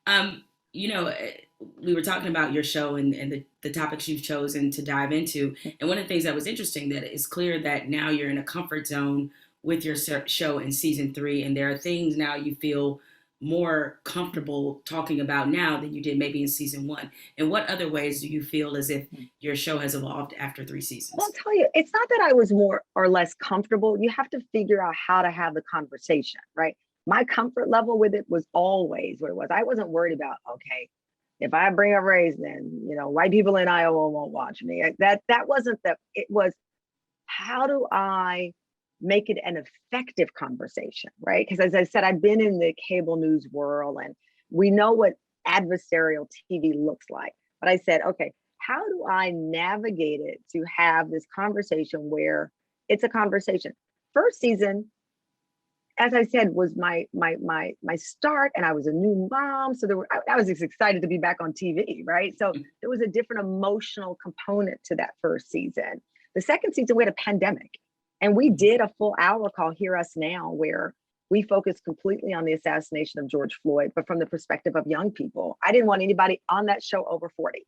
Um, you know, we were talking about your show and the topics you've chosen to dive into. And one of the things that was interesting that it's clear that now you're in a comfort zone with your show in season three, and there are things now you feel more comfortable talking about now than you did maybe in season one. And what other ways do you feel as if your show has evolved after three Well, I'll seasons? tell you, it's not that I was more or less comfortable. You have to figure out how to have the conversation, right? My comfort level with it was always what it was. I wasn't worried about, okay, if I bring up race, then white people in Iowa won't watch me. That wasn't the. It was, how do I make it an effective conversation, right? Because as I said, I've been in the cable news world, and we know what adversarial TV looks like. But I said, okay, how do I navigate it to have this conversation where it's a conversation? First season, as I said, was my start, and I was a new mom, so I was just excited to be back on TV, right? So there was a different emotional component to that first season. The second season, we had a pandemic, and we did a full hour called Hear Us Now, where we focused completely on the assassination of George Floyd, but from the perspective of young people. I didn't want anybody on that show over 40.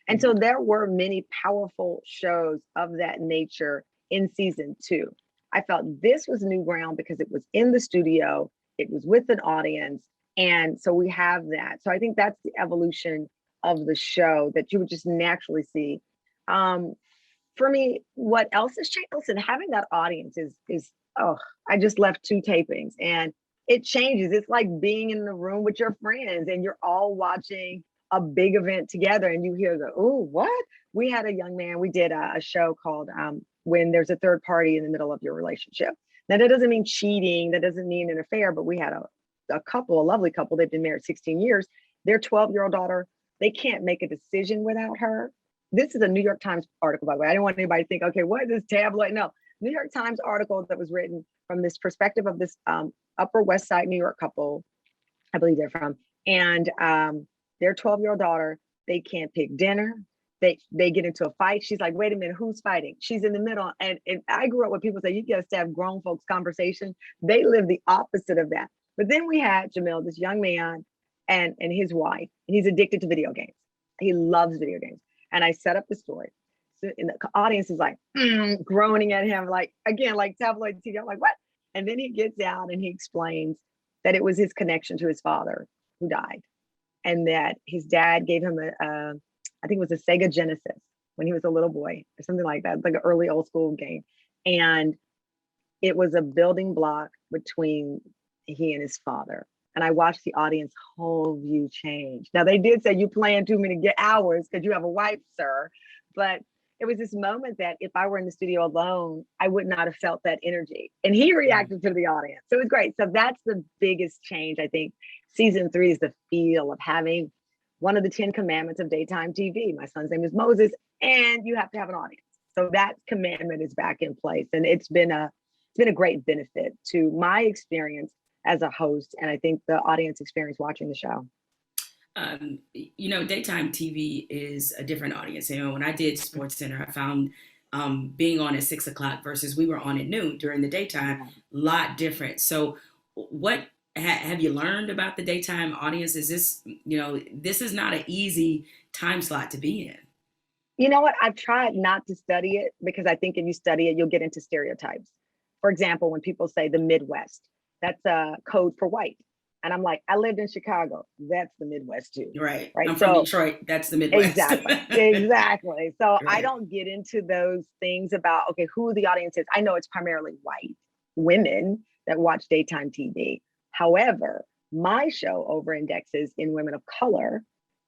And so there were many powerful shows of that nature in season two. I felt this was new ground because it was in the studio, it was with an audience. And so we have that. So I think that's the evolution of the show that you would just naturally see. Um, for me, what else has changed? Listen, having that audience is oh, I just left two tapings and it changes. It's like being in the room with your friends and you're all watching a big event together and you hear the, oh, what? We had a young man, we did a show called When There's a Third Party in the Middle of Your Relationship. Now, that doesn't mean cheating, that doesn't mean an affair, but we had a couple, a lovely couple, they've been married 16 years. Their 12-year-old daughter, they can't make a decision without her. This is a New York Times article, by the way. I didn't want anybody to think, okay, what is this tabloid? No, New York Times article that was written from this perspective of this Upper West Side New York couple, I believe they're from, and their 12-year-old daughter, they can't pick dinner. They get into a fight. She's like, wait a minute, who's fighting? She's in the middle. And I grew up with people say, you got to have grown folks conversation. They live the opposite of that. But then we had Jamil, this young man, and his wife, and he's addicted to video games. He loves video games. And I set up the story. So, and the audience is like groaning at him, like, again, like tabloid TV. I'm like, what? And then he gets out and he explains that it was his connection to his father who died, and that his dad gave him I think it was a Sega Genesis when he was a little boy or something like that, like an early old school game. And it was a building block between he and his father. And I watched the audience whole view change. Now they did say you playing too many hours because you have a wife, sir. But it was this moment that if I were in the studio alone, I would not have felt that energy. And he reacted to the audience. So it was great. So that's the biggest change, I think. Season three is the feel of having one of the 10 commandments of daytime TV. My son's name is Moses, and you have to have an audience. So that commandment is back in place. And it's been a great benefit to my experience as a host, and I think the audience experience watching the show. Daytime TV is a different audience. When I did Sports Center, I found being on at 6 o'clock versus we were on at noon during the daytime, a lot different. So, what have you learned about the daytime audience? Is this, this is not an easy time slot to be in. You know what? I've tried not to study it because I think if you study it, you'll get into stereotypes. For example, when people say the Midwest, that's a code for white. And I'm like, I lived in Chicago. That's the Midwest too. Right. Right. I'm from Detroit. That's the Midwest. Exactly. So Right. I don't get into those things about, okay, who the audience is. I know it's primarily white women that watch daytime TV. However, my show over indexes in women of color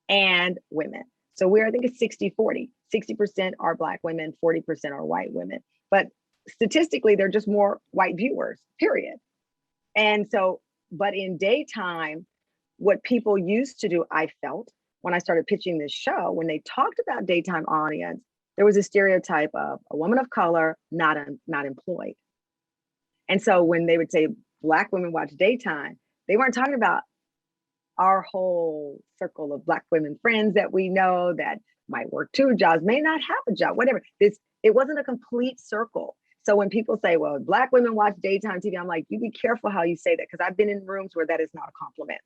and women. So I think it's 60-40. 60% are Black women, 40% are white women. But statistically, they're just more white viewers, period. And so, but in daytime, what people used to do, I felt, when I started pitching this show, when they talked about daytime audience, there was a stereotype of a woman of color, not employed. And so when they would say Black women watch daytime, they weren't talking about our whole circle of Black women friends that we know that might work two jobs, may not have a job, whatever. It wasn't a complete circle. So when people say, well, Black women watch daytime TV, I'm like, you be careful how you say that, because I've been in rooms where that is not a compliment.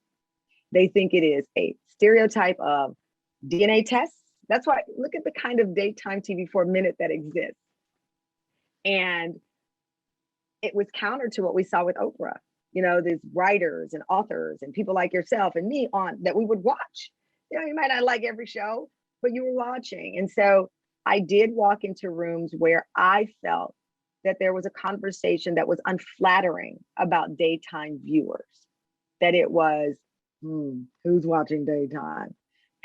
They think it is a stereotype of DNA tests. That's why look at the kind of daytime TV for a minute that exists. And it was counter to what we saw with Oprah. You know, these writers and authors and people like yourself and me on that we would watch. You know, you might not like every show, but you were watching. And so I did walk into rooms where I felt that there was a conversation that was unflattering about daytime viewers, that it was, who's watching daytime?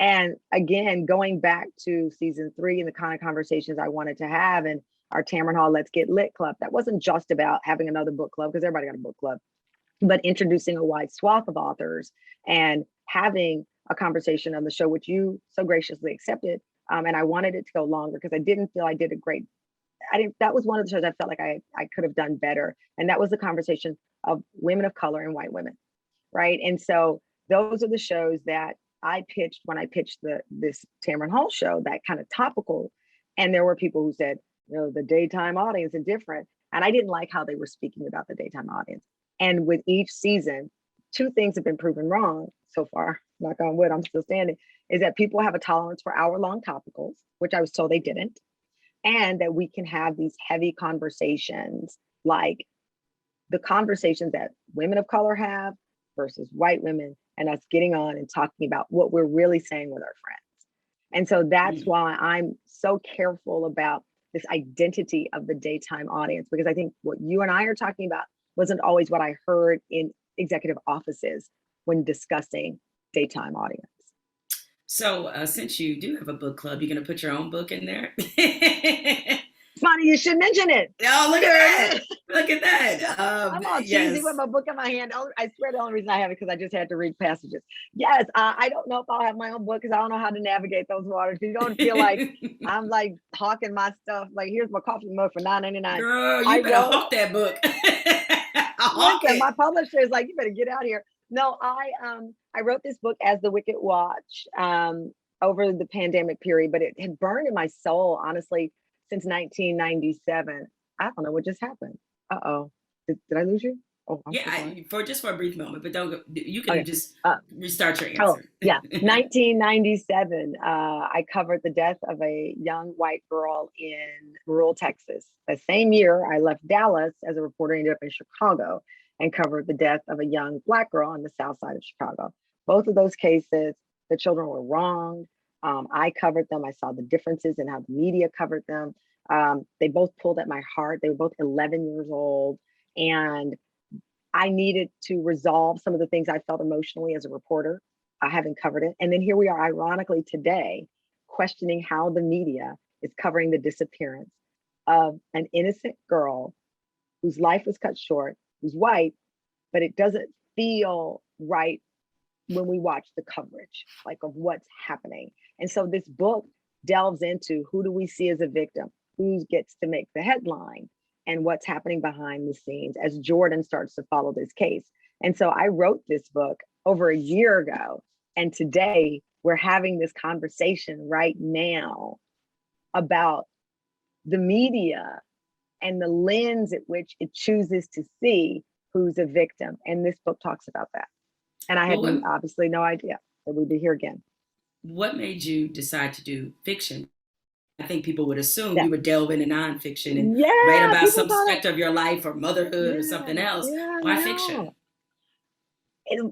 And again, going back to season 3 and the kind of conversations I wanted to have and our Tamron Hall Let's Get Lit club, that wasn't just about having another book club, because everybody got a book club, but introducing a wide swath of authors and having a conversation on the show, which you so graciously accepted. And I wanted it to go longer because I didn't feel I did a great, that was one of the shows I felt like I could have done better. And that was the conversation of women of color and white women, right? And so those are the shows that I pitched when I pitched this Tamron Hall show, that kind of topical. And there were people who said, you know, the daytime audience is different. And I didn't like how they were speaking about the daytime audience. And with each season, 2 things have been proven wrong so far, knock on wood, I'm still standing, is that people have a tolerance for hour-long topicals, which I was told they didn't, and that we can have these heavy conversations, like the conversations that women of color have versus white women, and us getting on and talking about what we're really saying with our friends. And so that's why I'm so careful about this identity of the daytime audience, because I think what you and I are talking about wasn't always what I heard in executive offices when discussing daytime audience. So since you do have a book club, you're going to put your own book in there? Funny, you should mention it. Oh, look at that. Look at that. I'm all cheesy with my book in my hand. I swear the only reason I have it because I just had to read passages. Yes, I don't know if I'll have my own book because I don't know how to navigate those waters. You don't feel like I'm like hawking my stuff. Like, here's my coffee mug for $9.99. Girl, you better hawk that book. Listen, my publisher is like, you better get out here. No, I wrote this book as the Wicked Watch over the pandemic period, but it had burned in my soul, honestly, since 1997. I don't know what just happened. Uh-oh. Did I lose you? Oh, yeah, for a brief moment, but don't go. You can just restart your answer. Oh, yeah. 1997, I covered the death of a young white girl in rural Texas. The same year, I left Dallas as a reporter, ended up in Chicago and covered the death of a young Black girl on the south side of Chicago. Both of those cases, the children were wronged. I covered them. I saw the differences in how the media covered them. They both pulled at my heart. They were both 11 years old. And I needed to resolve some of the things I felt emotionally as a reporter, having covered it. And then here we are, ironically today, questioning how the media is covering the disappearance of an innocent girl whose life was cut short, who's white, but it doesn't feel right when we watch the coverage, like, of what's happening. And so this book delves into who do we see as a victim, who gets to make the headline, and what's happening behind the scenes as Jordan starts to follow this case. And so I wrote this book over a year ago, and today we're having this conversation right now about the media and the lens at which it chooses to see who's a victim. And this book talks about that. And I had obviously no idea that we'd be here again. What made you decide to do fiction? I think people would assume you would delve into nonfiction and write about some aspect of your life or motherhood or something else. Why fiction?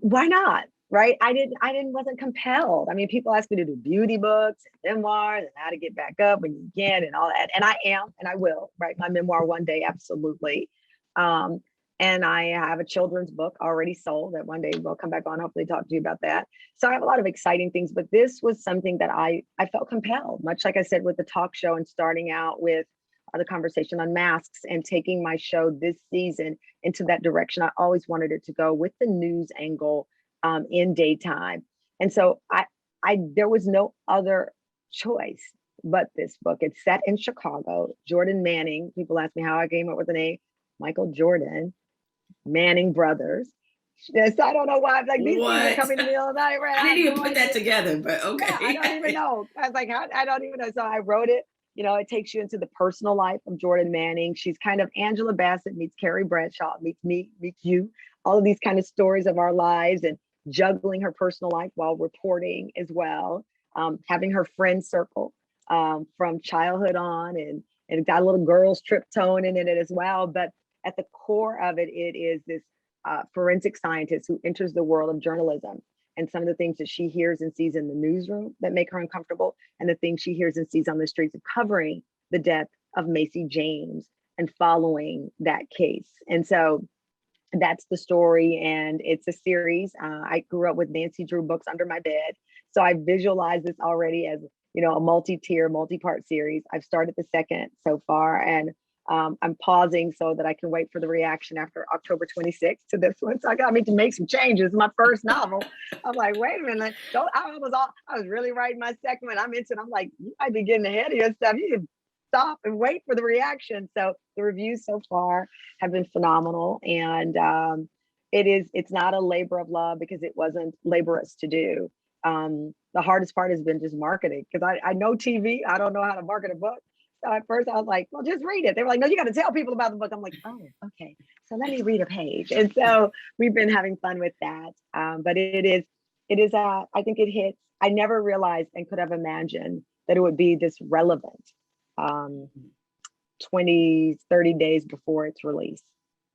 Why not? Right? Wasn't compelled. I mean, people ask me to do beauty books and memoirs and how to get back up when you can and all that. And I am, and I will write my memoir one day, absolutely. And I have a children's book already sold that one day we'll come back on, hopefully talk to you about that. So I have a lot of exciting things, but this was something that I felt compelled, much like I said with the talk show and starting out with the conversation on masks and taking my show this season into that direction. I always wanted it to go with the news angle in daytime. And so there was no other choice but this book. It's set in Chicago. Jordan Manning, people ask me how I came up with the name, Michael Jordan, Manning brothers. Yes, I don't know why. Like, these things are coming to me all the night, right? I didn't even put that together, but okay. Yeah, I don't even know. I was like, I don't even know. So I wrote it. You know, it takes you into the personal life of Jordan Manning. She's kind of Angela Bassett meets Carrie Bradshaw, meets me, meets you. All of these kind of stories of our lives and juggling her personal life while reporting as well, having her friend circle from childhood on, and got a little girls trip tone in it as well. But at the core of it, it is this forensic scientist who enters the world of journalism, and some of the things that she hears and sees in the newsroom that make her uncomfortable, and the things she hears and sees on the streets of covering the death of Macy James and following that case. And so that's the story, and it's a series. I grew up with Nancy Drew books under my bed, so I visualize this already as, you know, a multi-tier, multi-part series. I've started the second so far, and I'm pausing so that I can wait for the reaction after October 26th to this one. So I got me to make some changes. My first novel. I'm like, wait a minute. I was really writing my second one. I'm into it. I'm like, you might be getting ahead of yourself. You can stop and wait for the reaction. So the reviews so far have been phenomenal. And it's not a labor of love because it wasn't laborious to do. The hardest part has been just marketing, because I know TV. I don't know how to market a book. So at first I was like, well, just read it. They were like, no, you got to tell people about the book. I'm like, oh, okay. So let me read a page. And so we've been having fun with that. But it is, I think it hits. I never realized and could have imagined that it would be this relevant 20, 30 days before its release.